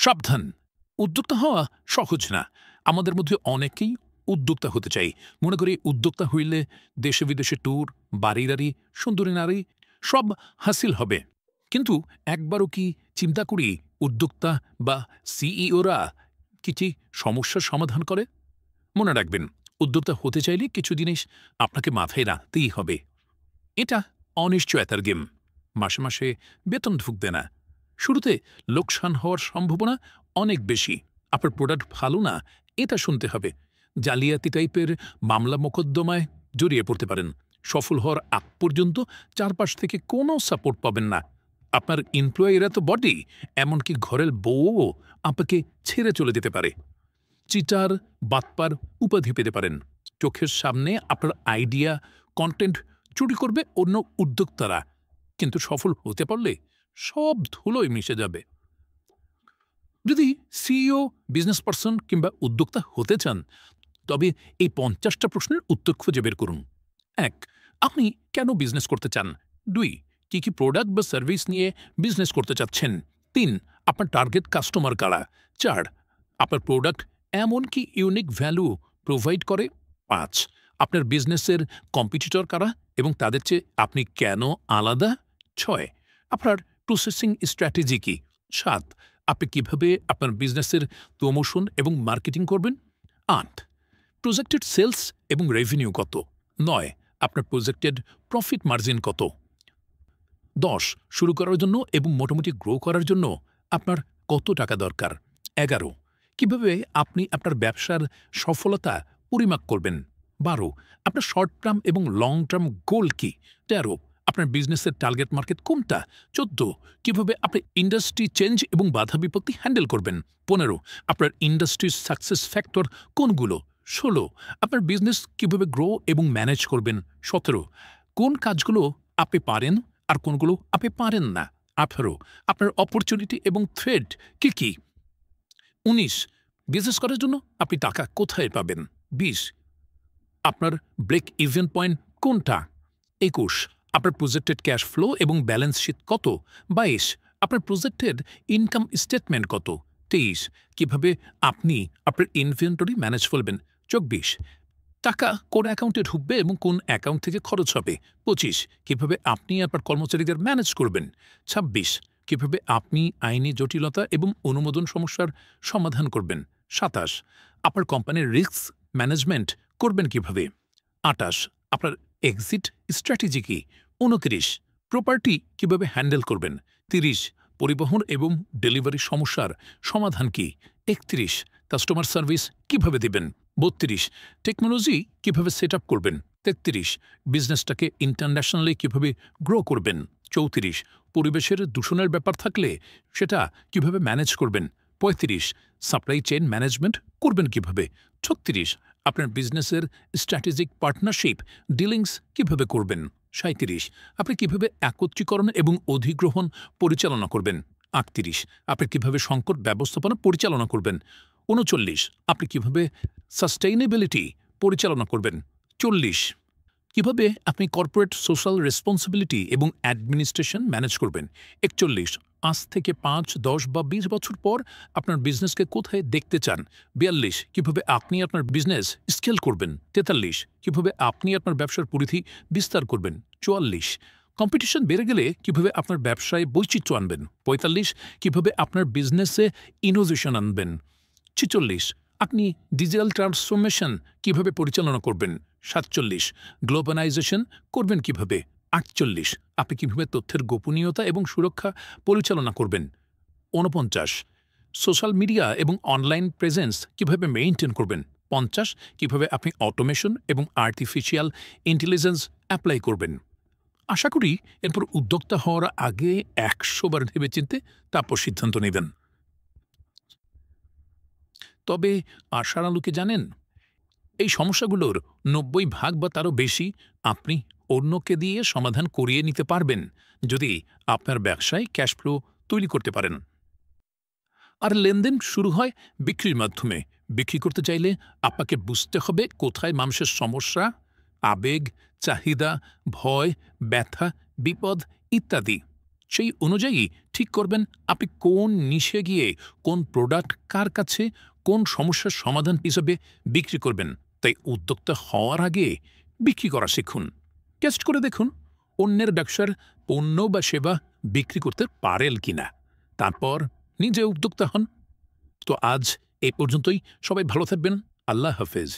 সাবধান, উদ্যোক্তা হওয়া সহজ না। আমাদের মধ্যে অনেকেই উদ্যোক্তা হতে চাই। মনে করি উদ্যোক্তা হইলে দেশে বিদেশে ট্যুর, বাড়ি গাড়ি, সুন্দরী নারী সব হাসিল হবে। কিন্তু একবারও কি চিন্তা করি উদ্যোক্তা বা সিইওরা কি সমস্যার সমাধান করে? মনে রাখবেন, উদ্যোক্তা হতে চাইলে কিছু জিনিস আপনাকে মাথায় রাখতেই হবে। এটা অনিশ্চয়তার গেম। মাসে মাসে বেতন ঢুকবে না। শুরুতে লোকসান হওয়ার সম্ভাবনা অনেক বেশি। আপনার প্রোডাক্ট ভালো না এটা শুনতে হবে। জালিয়াতি টাইপের মামলা মোকদ্দমায় জড়িয়ে পড়তে পারেন। সফল হওয়ার আগ পর্যন্ত চারপাশ থেকে কোনো সাপোর্ট পাবেন না। আপনার এমপ্লয়িরা তো বডি, এমনকি ঘরের বউও আপনাকে ছেড়ে চলে যেতে পারে। চিটার, বাটপার উপাধি পেতে পারেন। চোখের সামনে আপনার আইডিয়া, কন্টেন্ট চুরি করবে অন্য উদ্যোক্তারা, কিন্তু সফল হতে পারলে সব ধুলোয় মিশে যাবে। যদি সিইও, বিজনেস পার্সন কিংবা উদ্যোক্তা হতে চান, তবে এই ৫০টা প্রশ্নের উত্তর খুঁজে বের করুন। ১. আপনি কেন বিজনেস করতে চান? ২. কি প্রোডাক্ট বা সার্ভিস নিয়ে বিজনেস করতে চাচ্ছেন? ৩. আপনার টার্গেট কাস্টমার কারা? ৪. আপনার প্রোডাক্ট এমন কি ইউনিক ভ্যালু প্রোভাইড করে? ৫. আপনার বিজনেসের কম্পিটিটর কারা এবং তাদের চেয়ে আপনি কেন আলাদা? ৬. আপনার প্রসেসিং স্ট্র্যাটেজি কি? ৭. আপনি কিভাবে আপনার বিজনেসের প্রমোশন এবং মার্কেটিং করবেন? ৮. প্রজেক্টেড সেলস এবং রেভিনিউ কত? ৯. আপনার প্রজেক্টেড প্রফিট মার্জিন কত? ১০. শুরু করার জন্য এবং মোটামুটি গ্রো করার জন্য আপনার কত টাকা দরকার? ১১. কিভাবে আপনি আপনার ব্যবসার সফলতা পরিমাপ করবেন? ১২. আপনার শর্ট টার্ম এবং লং টার্ম গোল কি? ১৩. আপনার বিজনেসের টার্গেট মার্কেট কোনটা? ১৪. কিভাবে আপনি ইন্ডাস্ট্রি চেঞ্জ এবং বাধা বিপত্তি হ্যান্ডেল করবেন? ১৫. আপনার ইন্ডাস্ট্রির সাকসেস ফ্যাক্টর কোনগুলো? ১৬. আপনার বিজনেস কিভাবে গ্রো এবং ম্যানেজ করবেন? ১৭. কোন কাজগুলো আপনি পারেন আর কোনগুলো আপনি পারেন না? ১৮. আপনার অপরচুনিটি এবং থ্রেট কি? ১৯. বিজনেস করার জন্য আপনি টাকা কোথায় পাবেন? ২০. আপনার ব্রেক ইভেন পয়েন্ট কোনটা? ২১. আপনার প্রজেক্টেড ক্যাশ ফ্লো এবং ব্যালেন্স শিট কত? ২২. আপনার প্রজেক্টেড ইনকাম স্টেটমেন্ট কত? ২৩. কিভাবে আপনি আপনার ইনভেন্টরি ম্যানেজ করবেন? ২৪. টাকা কোন অ্যাকাউন্টে ঢুকবে এবং কোন অ্যাকাউন্ট থেকে খরচ হবে? ২৫. কিভাবে আপনি আপনার কর্মচারীদের ম্যানেজ করবেন? ২৬. কিভাবে আপনি আইনি জটিলতা এবং অনুমোদন সমস্যার সমাধান করবেন? ২৭. আপনার কোম্পানির রিস্ক ম্যানেজমেন্ট করবেন কিভাবে? ২৮. আপনার এক্সিট স্ট্র্যাটেজি কি? ২৯. প্রপার্টি কিভাবে হ্যান্ডেল করবেন? ৩০. পরিবহন এবং ডেলিভারি সমস্যার সমাধান কি? ৩১. কাস্টমার সার্ভিস কিভাবে দেবেন? ৩২. টেকনোলজি কিভাবে সেট আপ করবেন? ৩৩. বিজনেসটাকে ইন্টারন্যাশনালি কিভাবে গ্রো করবেন? ৩৪. পরিবেশের দূষণের ব্যাপার থাকলে সেটা কিভাবে ম্যানেজ করবেন? ৩৫. সাপ্লাই চেইন ম্যানেজমেন্ট করবেন কিভাবে? ৩৬. আপনার বিজনেসের স্ট্র্যাটেজিক পার্টনারশিপ ডিলিংস কিভাবে করবেন? ৩৭. আপনি কিভাবে একত্রীকরণ এবং অধিগ্রহণ পরিচালনা করবেন? ৩৮. আপনি কিভাবে সংকট ব্যবস্থাপনা পরিচালনা করবেন? ৩৯. আপনি কিভাবে সাস্টেইনেবিলিটি পরিচালনা করবেন? ৪০. কিভাবে আপনি কর্পোরেট সোশ্যাল রেসপন্সিবিলিটি এবং অ্যাডমিনিস্ট্রেশন ম্যানেজ করবেন? ৪১. আজ থেকে ৫, ১০ বা ২০ বছর পর আপনার বিজনেসকে কোথায় দেখতে চান? ৪২. কিভাবে আপনি আপনার বিজনেস স্কেল করবেন? ৪৩. কিভাবে আপনি আপনার ব্যবসার পরিধি বিস্তার করবেন? ৪৪. কম্পিটিশন বেড়ে গেলে কিভাবে আপনার ব্যবসায় বৈচিত্র্য আনবেন? ৪৫. কিভাবে আপনার বিজনেসে ইনোভেশন আনবেন? ৪৬. আপনি ডিজিটাল ট্রান্সফরমেশন কিভাবে পরিচালনা করবেন? ৪৭. গ্লোবালাইজেশন করবেন কিভাবে? ৪৮. আপনি কিভাবে তথ্যের গোপনীয়তা এবং সুরক্ষা পরিচালনা করবেন? ৪৯. সোশ্যাল মিডিয়া এবং অনলাইন প্রেজেন্স কিভাবে মেইনটেইন করবেন? ৫০. কিভাবে আপনি অটোমেশন এবং আর্টিফিশিয়াল ইন্টেলিজেন্স অ্যাপ্লাই করবেন? আশা করি এরপর উদ্যোক্তা হওয়ার আগে ১০০ বার ভেবেচিন্তে তারপর সিদ্ধান্ত নেবেন। তবে আশার আলোকে জানেন, এই সমস্যাগুলোর ৯০% বা তারও বেশি আপনি অন্যকে দিয়ে সমাধান করিয়ে নিতে পারবেন যদি আপনার ব্যবসায় ক্যাশ ফ্লো তৈরি করতে পারেন। আর লেনদেন শুরু হয় বিক্রির মাধ্যমে। বিক্রি করতে চাইলে আপনাকে বুঝতে হবে কোথায় মানুষের সমস্যা, আবেগ, চাহিদা, ভয়, ব্যথা, বিপদ ইত্যাদি। সেই অনুযায়ী ঠিক করবেন আপনি কোন নিশে গিয়ে কোন প্রোডাক্ট কার কাছে কোন সমস্যার সমাধান হিসেবে বিক্রি করবেন। তাই উদ্যোক্তা হওয়ার আগে বিক্রি করা শিখুন। টেস্ট করে দেখুন অন্যের ব্যবসার পণ্য বা সেবা বিক্রি করতে পারেন কিনা, তারপর নিজে উদ্যোক্তা হন। তো আজ এই পর্যন্তই। সবাই ভালো থাকবেন। আল্লাহ হাফেজ।